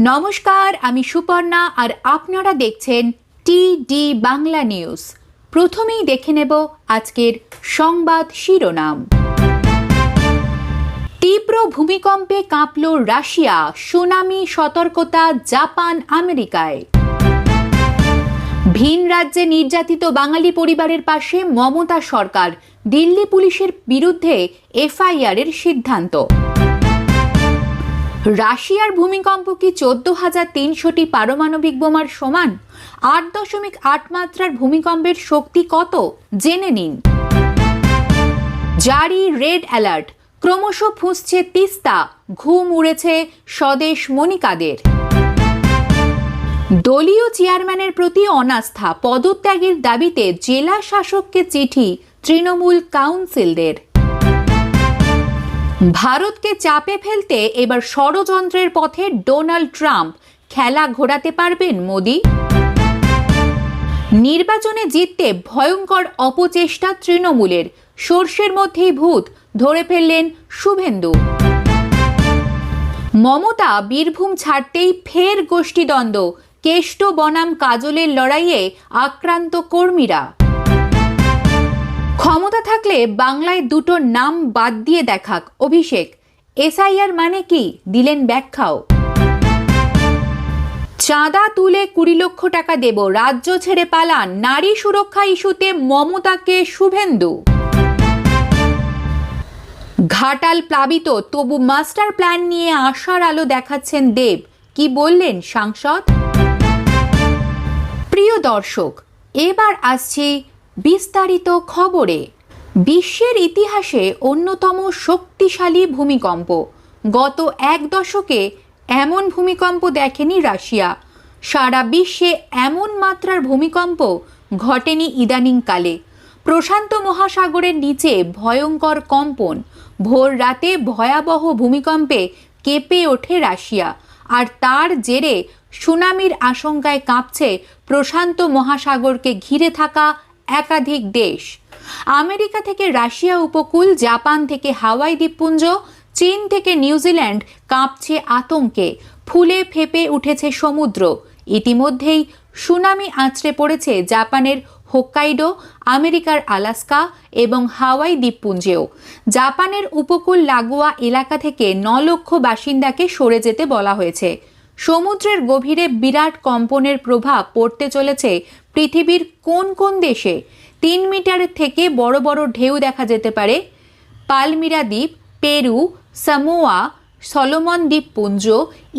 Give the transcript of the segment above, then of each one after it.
নমস্কার, আমি সুপর্ণা আর আপনারা দেখছেন টিডি বাংলা নিউজ। প্রথমেই দেখে নেব আজকের সংবাদ শিরোনাম। তীব্র ভূমিকম্পে কাঁপল রাশিয়া, সুনামি সতর্কতা জাপান আমেরিকায়। ভিন রাজ্যে নির্যাতিত বাঙালি পরিবারের পাশে মমতা সরকার, দিল্লি পুলিশের বিরুদ্ধে এফআইআরের সিদ্ধান্ত। রাশিয়ার ভূমিকম্প কি 14,300টি পারমাণবিক বোমার সমান? 8.8 মাত্রার ভূমিকম্পের শক্তি কত জেনে নিন। জারি রেড অ্যালার্ট, ক্রমশ ফুঁসছে তিস্তা, ঘুম উড়েছে স্বদেশ মনিকাদের। দলীয় চেয়ারম্যানের প্রতি অনাস্থা, পদত্যাগের দাবিতে জেলা শাসককে চিঠি তৃণমূল কাউন্সিলদের। ভারতকে চাপে ফেলতে এবার ষড়যন্ত্রের পথে ডোনাল্ড ট্রাম্প, খেলা ঘোরাতে পারবেন মোদি। নির্বাচনে জিততে ভয়ঙ্কর অপচেষ্টা তৃণমূলের, সর্ষের মধ্যেই ভূত, ধরে ফেললেন শুভেন্দু। মমতা বীরভূম ছাড়তেই ফের গোষ্ঠীদ্বন্দ্ব, কেষ্ট বনাম কাজলের লড়াইয়ে আক্রান্ত কর্মীরা। ক্ষমতা থাকলে বাংলায় দুটো নাম বাদ দিয়ে দেখাক অভিষেক, এসআইআর মানে কি দিলেন ব্যাখ্যাও। চাঁদা তুলে 20 লক্ষ টাকা দেব, রাজ্য ছেড়ে পালান, নারী সুরক্ষা ইস্যুতে মমতাকে শুভেন্দু। ঘাটাল প্লাবিত, তবু মাস্টার প্ল্যান নিয়ে আশার আলো দেখাচ্ছেন দেব, কি বললেন সাংসদ। প্রিয় দর্শক, এবার আসছে বিস্তারিত খবরে। বিশ্বের ইতিহাসে অন্যতম শক্তিশালী ভূমিকম্প, গত 1 দশকে এমন ভূমিকম্প দেখেনি রাশিয়া। সারা বিশ্বে এমন মাত্রার ভূমিকম্প ঘটেনি ইদানিংকালে। প্রশান্ত মহাসাগরের নিচে ভয়ঙ্কর কম্পন, ভোর রাতে ভয়াবহ ভূমিকম্পে কেঁপে ওঠে রাশিয়া, আর তার জেরে সুনামির আশঙ্কায় কাঁপছে প্রশান্ত মহাসাগরকে ঘিরে থাকা একাধিক দেশ। আমেরিকা থেকে রাশিয়া উপকূল, জাপান থেকে হাওয়াই দ্বীপপুঞ্জ, চীন থেকে নিউজিল্যান্ড কাঁপছে আতঙ্কে, ফুলে ফেপে উঠেছে সমুদ্র। ইতিমধ্যেই সুনামি আছড়ে পড়েছে জাপানের হোক্কাইডো, আমেরিকার আলাস্কা এবং হাওয়াই দ্বীপপুঞ্জেও। জাপানের উপকূল লাগোয়া এলাকা থেকে 9 লক্ষ বাসিন্দাকে সরে যেতে বলা হয়েছে। সমুদ্রের গভীরে বিরাট কম্পনের প্রভাব পড়তে চলেছে পৃথিবীর কোন কোন দেশে? 3 মিটারের থেকে বড় বড় ঢেউ দেখা যেতে পারে পালমিরা দ্বীপ, পেরু, সামোয়া, সলোমন দ্বীপপুঞ্জ,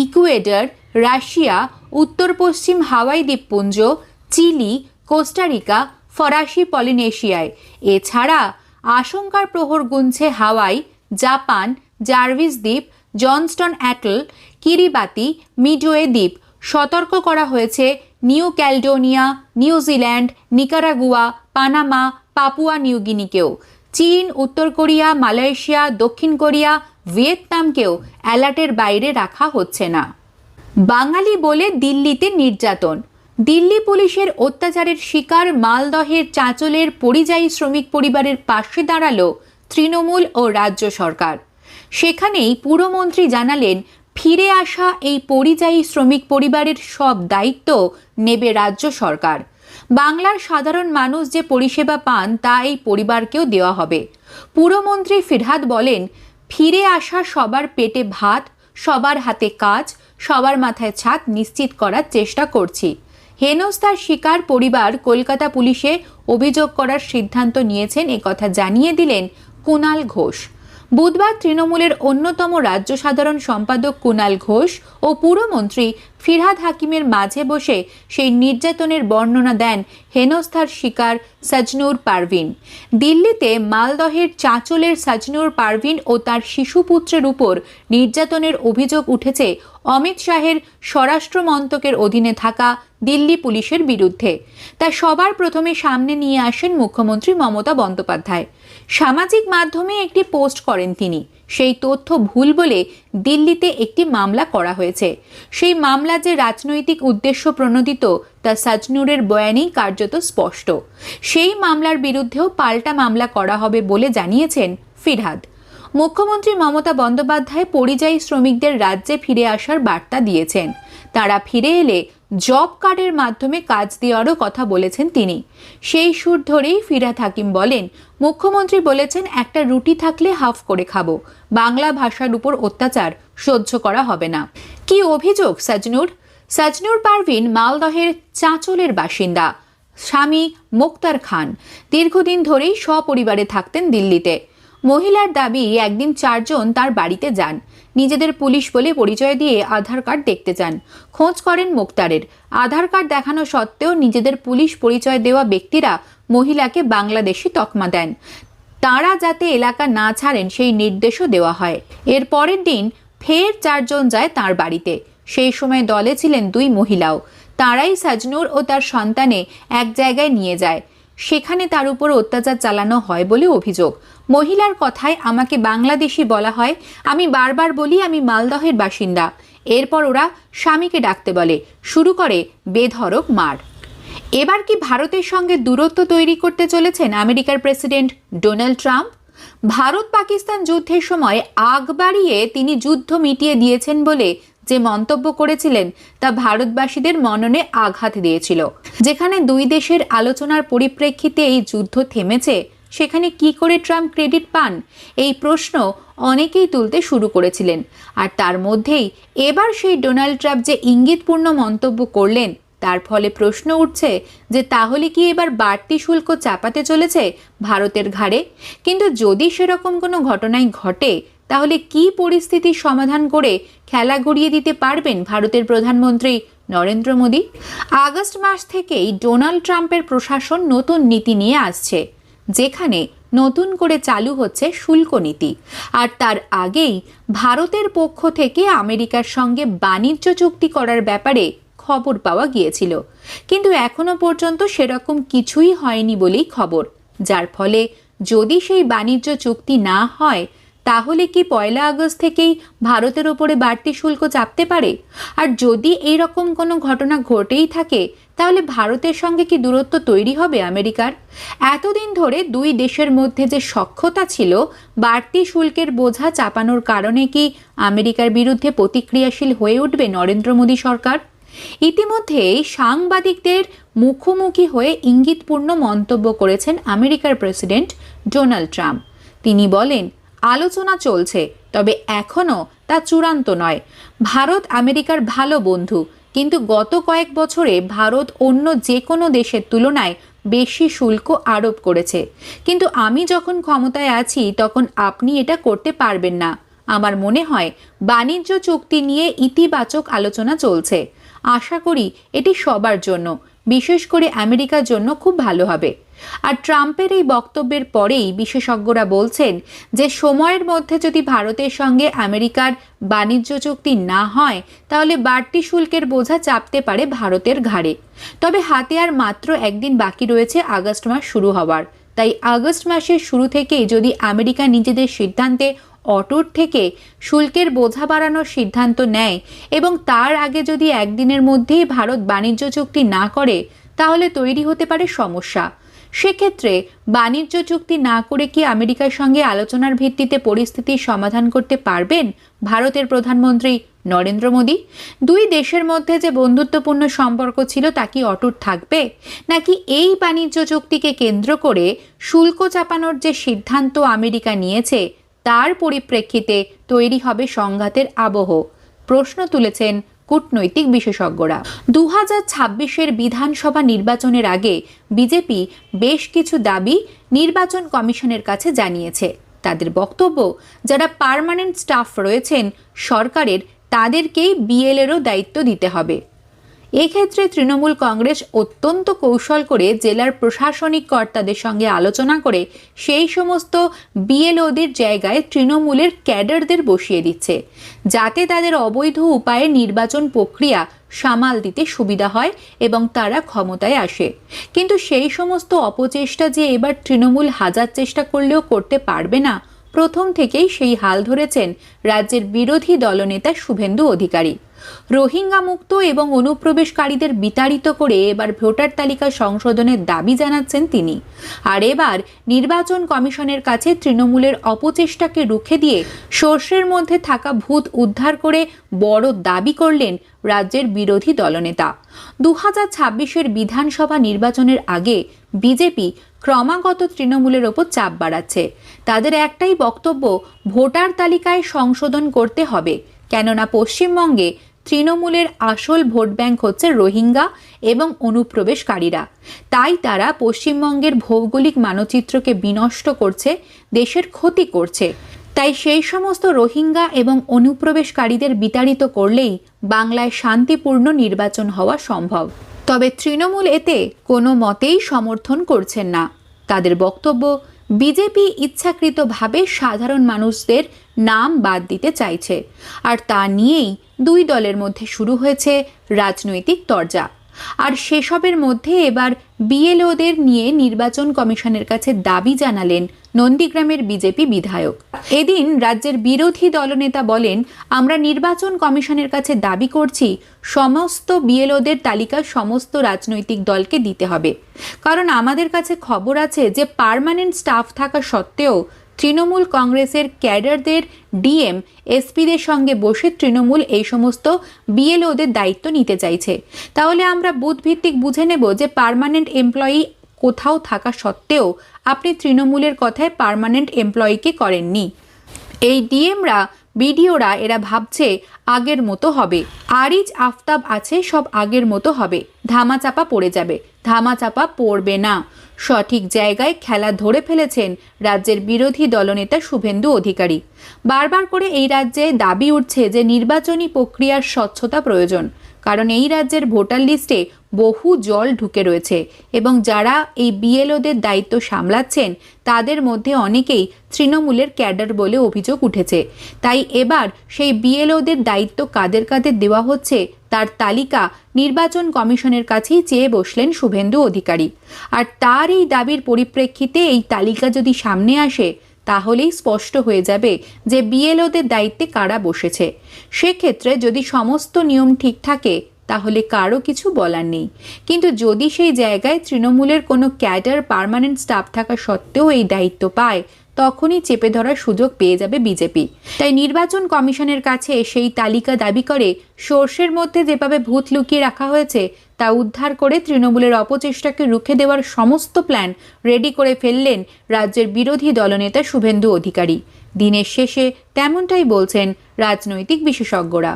ইকুয়েডর, রাশিয়া, উত্তর পশ্চিম হাওয়াই দ্বীপপুঞ্জ, চিলি, কোস্টারিকা, ফরাসি পলিনেশিয়ায়। এছাড়া আশঙ্কার প্রহর গুনছে হাওয়াই, জাপান, জার্ভিস দ্বীপ, জনস্টন অ্যাটল, কিরিবাতি, মিডওয়ে দ্বীপ। সতর্ক করা হয়েছে New Caledonia, New Zealand, Nicaragua, Panama, Papua নিউগিনিকেও। চীন, উত্তর কোরিয়া, মালয়েশিয়া, দক্ষিণ কোরিয়া, ভিয়েতনামকেও অ্যালার্টের বাইরে রাখা হচ্ছে না। বাঙালি বলে দিল্লিতে নির্যাতন, দিল্লি পুলিশের অত্যাচারের শিকার মালদহের চাঁচলের পরিযায়ী শ্রমিক পরিবারের পাশে দাঁড়ালো তৃণমূল ও রাজ্য সরকার। সেখানেই পুরমন্ত্রী জানালেন, ফিরে আসা এই পরিযায়ী শ্রমিক পরিবারের সব দায়িত্ব নেবে রাজ্য সরকার। বাংলার সাধারণ মানুষ যে পরিষেবা পান তা এই পরিবারকেও দেওয়া হবে। পুরমন্ত্রী ফিরহাদ বলেন, ফিরে আসা সবার পেটে ভাত, সবার হাতে কাজ, সবার মাথায় ছাদ নিশ্চিত করার চেষ্টা করছি। হেনস্থার শিকার পরিবার কলকাতা পুলিশে অভিযোগ করার সিদ্ধান্ত নিয়েছেন, একথা জানিয়ে দিলেন কুণাল ঘোষ। বুধবার তৃণমূলের অন্যতম রাজ্য সাধারণ সম্পাদক কুণাল ঘোষ ও পুরমন্ত্রী ফিরহাদ হাকিমের মাঝে বসে সেই নির্যাতনের বর্ণনা দেন হেনস্থার শিকার সাজনুর পারভিন। দিল্লিতে মালদহের চাঁচলের সাজনুর পারভিন ও তার শিশুপুত্রের উপর নির্যাতনের অভিযোগ উঠেছে অমিত শাহের স্বরাষ্ট্র মন্ত্রকের অধীনে থাকা দিল্লি পুলিশের বিরুদ্ধে। তা সবার প্রথমে সামনে নিয়ে আসেন মুখ্যমন্ত্রী মমতা বন্দ্যোপাধ্যায়। সামাজিক মাধ্যমে একটি পোস্ট করেন তিনি। সেই তথ্য ভুল বলে দিল্লিতে একটি মামলা করা হয়েছে। সেই মামলা যে রাজনৈতিক উদ্দেশ্য প্রণোদিত তা সাজনুরের বয়ানেই কার্যত স্পষ্ট। সেই মামলার বিরুদ্ধেও পাল্টা মামলা করা হবে বলে জানিয়েছেন ফিরহাদ। মুখ্যমন্ত্রী মমতা বন্দ্যোপাধ্যায় পরিযায়ী শ্রমিকদের রাজ্যে ফিরে আসার বার্তা দিয়েছেন। তারা ফিরে এলে জব কার্ডের মাধ্যমে কাজ দেওয়ারও কথা বলেছেন তিনি। সেই সুর ধরেই ফিরহাদ হাকিম বলেন, মুখ্যমন্ত্রী বলেছেন একটা রুটি থাকলে হাফ করে খাবো, বাংলা ভাষার উপর অত্যাচার সহ্য করা হবে না। কি অভিযোগ সাজনুর? সাজনুর পারভিন মালদহের চাঁচলের বাসিন্দা। স্বামী মোক্তার খান দীর্ঘদিন ধরেই সপরিবারে থাকতেন দিল্লিতে। মহিলার দাবি একদিন 4 জন তার বাড়িতে যান, নিজেদের পুলিশ বলে পরিচয় দিয়ে আধার কার্ড দেখতে চান। খোঁজ করেন মোক্তারের। আধার কার্ড দেখানো সত্ত্বেও নিজেদের পুলিশ পরিচয় দেওয়া ব্যক্তিরা মহিলাকে বাংলাদেশি তকমা দেন। তারা যাতে এলাকা না ছাড়েন সেই নির্দেশও দেওয়া হয়। এর পরের দিন ফের 4 জন যায় তার বাড়িতে। সেই সময় দলে ছিলেন 2 মহিলাও। তারাই সাজনুর ও তার সন্তানে এক জায়গায় নিয়ে যায়। সেখানে তার উপর অত্যাচার চালানো হয় বলে অভিযোগ। মহিলার কথায়, আমাকে বাংলাদেশি বলা হয়, আমি বারবার বলি আমি মালদহের বাসিন্দা। এরপর ওরা স্বামীকে ডাকতে বলে, শুরু করে বেধড়ক মার। এবার কি ভারতের সঙ্গে দূরত্ব তৈরি করতে চলেছেন আমেরিকার president Donald Trump? Bharat Pakistan যুদ্ধের সময় আগ বাড়িয়ে তিনি যুদ্ধ মিটিয়ে দিয়েছেন বলে যে মন্তব্য করেছিলেন তা ভারতবাসীদের মননে আঘাত দিয়েছিল। যেখানে 2 দেশের আলোচনার পরিপ্রেক্ষিতে এই যুদ্ধ থেমেছে, সেখানে কি করে ট্রাম্প ক্রেডিট পান? এই প্রশ্ন অনেকেই তুলতে শুরু করেছিলেন। আর তার মধ্যেই এবার সেই ডোনাল্ড ট্রাম্প যে ইঙ্গিতপূর্ণ মন্তব্য করলেন, তার ফলে প্রশ্ন উঠছে যে তাহলে কি এবার বাড়তি শুল্ক চাপাতে চলেছে ভারতের ঘাড়ে? কিন্তু যদি সেরকম কোনো ঘটনাই ঘটে, তাহলে কি পরিস্থিতির সমাধান করে খেলা ঘুরিয়ে দিতে পারবেন ভারতের প্রধানমন্ত্রী নরেন্দ্র মোদী? আগস্ট মাস থেকেই ডোনাল্ড ট্রাম্পের প্রশাসন নতুন নীতি নিয়ে আসছে, যেখানে নতুন করে চালু হচ্ছে শুল্ক নীতি। আর তার আগেই ভারতের পক্ষ থেকে আমেরিকার সঙ্গে বাণিজ্য চুক্তি করার ব্যাপারে খবর পাওয়া গিয়েছিল, কিন্তু এখনো পর্যন্ত সেরকম কিছুই হয়নি বলেই খবর। যার ফলে যদি সেই বাণিজ্য চুক্তি না হয়, তাহলে কি 1 আগস্ট থেকেই ভারতের ওপরে বাড়তি শুল্ক চাপতে পারে? আর যদি এই রকম কোনো ঘটনা ঘটেই থাকে, তাহলে ভারতের সঙ্গে কি দূরত্ব তৈরি হবে আমেরিকার? এতদিন ধরে 2 দেশের মধ্যে যে সখ্যতা ছিল, বাড়তি শুল্কের বোঝা চাপানোর কারণে কি আমেরিকার বিরুদ্ধে প্রতিক্রিয়াশীল হয়ে উঠবে নরেন্দ্র মোদী সরকার? ইতিমধ্যেই সাংবাদিকদের মুখোমুখি হয়ে ইঙ্গিতপূর্ণ মন্তব্য করেছেন আমেরিকার প্রেসিডেন্ট ডোনাল্ড ট্রাম্প। তিনি বলেন, আলোচনা চলছে, তবে এখনও তা চূড়ান্ত নয়। ভারত আমেরিকার ভালো বন্ধু, কিন্তু গত কয়েক বছরে ভারত অন্য যে কোনো দেশের তুলনায় বেশি শুল্ক আরোপ করেছে। কিন্তু আমি যখন ক্ষমতায় আছি তখন আপনি এটা করতে পারবেন না। আমার মনে হয় বাণিজ্য চুক্তি নিয়ে ইতিবাচক আলোচনা চলছে। আশা করি এটি সবার জন্য, বিশেষ করে আমেরিকার জন্য খুব ভালো হবে। আর ট্রাম্পের এই বক্তব্যের পরেই বিশেষজ্ঞরা বলছেন যে সময়ের মধ্যে যদি ভারতের সঙ্গে আমেরিকার বাণিজ্য চুক্তি না হয়, তাহলে বাড়তি শুল্কের বোঝা চাপতে পারে ভারতের ঘাড়ে। তবে হাতে আর মাত্র 1 দিন বাকি রয়েছে আগস্ট মাস শুরু হওয়ার। তাই আগস্ট মাসের শুরু থেকেই যদি আমেরিকা নিজেদের সিদ্ধান্তে অটুট থেকে শুল্কের বোঝা বাড়ানোর সিদ্ধান্ত নেয় এবং তার আগে যদি 1 দিনের মধ্যেই ভারত বাণিজ্য চুক্তি না করে, তাহলে তৈরি হতে পারে সমস্যা। সেক্ষেত্রে বাণিজ্য চুক্তি না করে কি আমেরিকার সঙ্গে আলোচনার ভিত্তিতে পরিস্থিতির সমাধান করতে পারবেন ভারতের প্রধানমন্ত্রী নরেন্দ্র মোদী? 2 দেশের মধ্যে যে বন্ধুত্বপূর্ণ সম্পর্ক ছিল তা কি অটুট থাকবে, নাকি এই বাণিজ্য চুক্তিকে কেন্দ্র করে শুল্ক চাপানোর যে সিদ্ধান্ত আমেরিকা নিয়েছে তার পরিপ্রেক্ষিতে তৈরি হবে সংঘাতের আবহ? প্রশ্ন তুলেছেন কূটনৈতিক বিশেষজ্ঞরা। 2026-এর বিধানসভা নির্বাচনের আগে বিজেপি বেশ কিছু দাবি নির্বাচন কমিশনের কাছে জানিয়েছে। তাদের বক্তব্য, যারা পার্মানেন্ট স্টাফ রয়েছেন সরকারের, তাদেরকেই বিএলএরও দায়িত্ব দিতে হবে। এক্ষেত্রে তৃণমূল কংগ্রেস অত্যন্ত কৌশল করে জেলার প্রশাসনিক কর্তাদের সঙ্গে আলোচনা করে সেই সমস্ত বিএলওদের জায়গায় তৃণমূলের ক্যাডারদের বসিয়ে দিচ্ছে, যাতে তাদের অবৈধ উপায়ে নির্বাচন প্রক্রিয়া সামাল দিতে সুবিধা হয় এবং তারা ক্ষমতায় আসে। কিন্তু সেই সমস্ত অপচেষ্টা যে এবার তৃণমূল হাজার চেষ্টা করলেও করতে পারবে না, প্রথম থেকেই সেই হাল ধরেছেন রাজ্যের বিরোধী দলনেতা শুভেন্দু অধিকারী। রোহিঙ্গা মুক্ত এবং অনুপ্রবেশকারীদের বিতাড়িত করে এবার ভোটার তালিকা সংশোধনের দাবি জানাচ্ছেন তিনি। আর এবার নির্বাচন কমিশনের কাছে তৃণমূলের অপচেষ্টাকে রুখে দিয়ে সর্ষের মধ্যে থাকা ভূত উদ্ধার করে বড় দাবি করলেন রাজ্যের বিরোধী দলনেতা। 2026-এর বিধানসভা নির্বাচনের আগে বিজেপি ক্রমাগত তৃণমূলের ওপর চাপ বাড়াচ্ছে। তাদের একটাই বক্তব্য, ভোটার তালিকায় সংশোধন করতে হবে, কেননা পশ্চিমবঙ্গে তৃণমূলের আসল ভোট ব্যাংক হচ্ছে রোহিঙ্গা এবং অনুপ্রবেশকারীরা। তাই তারা পশ্চিমবঙ্গের ভৌগোলিক মানচিত্রকে বিনষ্ট করছে, দেশের ক্ষতি করছে। তাই সেই সমস্ত রোহিঙ্গা এবং অনুপ্রবেশকারীদের বিতাড়িত করলেই বাংলায় শান্তিপূর্ণ নির্বাচন হওয়া সম্ভব। তবে তৃণমূল এতে কোনো মতেই সমর্থন করছেন না। তাদের বক্তব্য, বিজেপি ইচ্ছাকৃতভাবে সাধারণ মানুষদের নাম বাদ দিতে চাইছে, আর তা নিয়েই দুই দলের মধ্যে শুরু হয়েছে রাজনৈতিক তরজা। আর সেসবের মধ্যে এবার বিএলওদের নিয়ে নির্বাচন কমিশনের কাছে দাবি জানালেন নন্দীগ্রামের বিজেপি বিধায়ক। এদিন রাজ্যের বিরোধী দলনেতা বলেন, আমরা নির্বাচন কমিশনের কাছে দাবি করছি সমস্ত বিএলওদের তালিকা সমস্ত রাজনৈতিক দলকে দিতে হবে, কারণ আমাদের কাছে খবর আছে যে পার্মানেন্ট স্টাফ থাকা সত্ত্বেও তৃণমূল কংগ্রেসের ক্যাডারদের ডিএম এসপিদের সঙ্গে বসে তৃণমূল এই সমস্ত বিএলওদের দায়িত্ব নিতে চাইছে। তাহলে আমরা বুথ ভিত্তিক বুঝে নেব যে পার্মানেন্ট এমপ্লয়ি কোথাও থাকা সত্ত্বেও আপনি তৃণমূলের কথায় পার্মানেন্ট এমপ্লয়িকে করেননি। এই ডিএমরা বিডিওরা এরা ভাবছে আগের মতো হবে, আরিজ আফতাব আছে সব আগের মতো হবে, ধামাচাপা পড়ে যাবে। ধামাচাপা পড়বে না। সঠিক জায়গায় খেলা ধরে ফেলেছেন রাজ্যের বিরোধী দলনেতা শুভেন্দু অধিকারী। বারবার করে এই রাজ্যে দাবি উঠছে যে নির্বাচনী প্রক্রিয়ার স্বচ্ছতা প্রয়োজন, কারণ এই রাজ্যের ভোটার লিস্টে বহু জল ঢুকে রয়েছে এবং যারা এই বিএলওদের দায়িত্ব সামলাচ্ছেন তাদের মধ্যে অনেকেই তৃণমূলের ক্যাডার বলে অভিযোগ উঠেছে। তাই এবার সেই বিএলওদের দায়িত্ব কাদের কাদের দেওয়া হচ্ছে তার তালিকা নির্বাচন কমিশনের কাছেই চেয়ে বসলেন শুভেন্দু অধিকারী। আর তার এই দাবির পরিপ্রেক্ষিতে এই তালিকা যদি সামনে আসে তাহলেই স্পষ্ট হয়ে যাবে যে বিএলওদের দায়িত্বে কারা বসেছে। সেক্ষেত্রে যদি সমস্ত নিয়ম ঠিক থাকে তাহলে কারো কিছু বলার নেই, কিন্তু যদি সেই জায়গায় তৃণমূলের কোনো ক্যাডার পার্মানেন্ট স্টাফ থাকা সত্ত্বেও এই দায়িত্ব পায় তখনই চেপে ধরার সুযোগ পেয়ে যাবে বিজেপি। তাই নির্বাচন কমিশনের কাছে সেই তালিকা দাবি করে সর্ষের মধ্যে যেভাবে ভূত লুকিয়ে রাখা হয়েছে তা উদ্ধার করে তৃণমূলের অপচেষ্টাকে রুখে দেওয়ার সমস্ত প্ল্যান রেডি করে ফেললেন রাজ্যের বিরোধী দলনেতা শুভেন্দু অধিকারী। দিনের শেষে তেমনটাই বলছেন রাজনৈতিক বিশেষজ্ঞরা।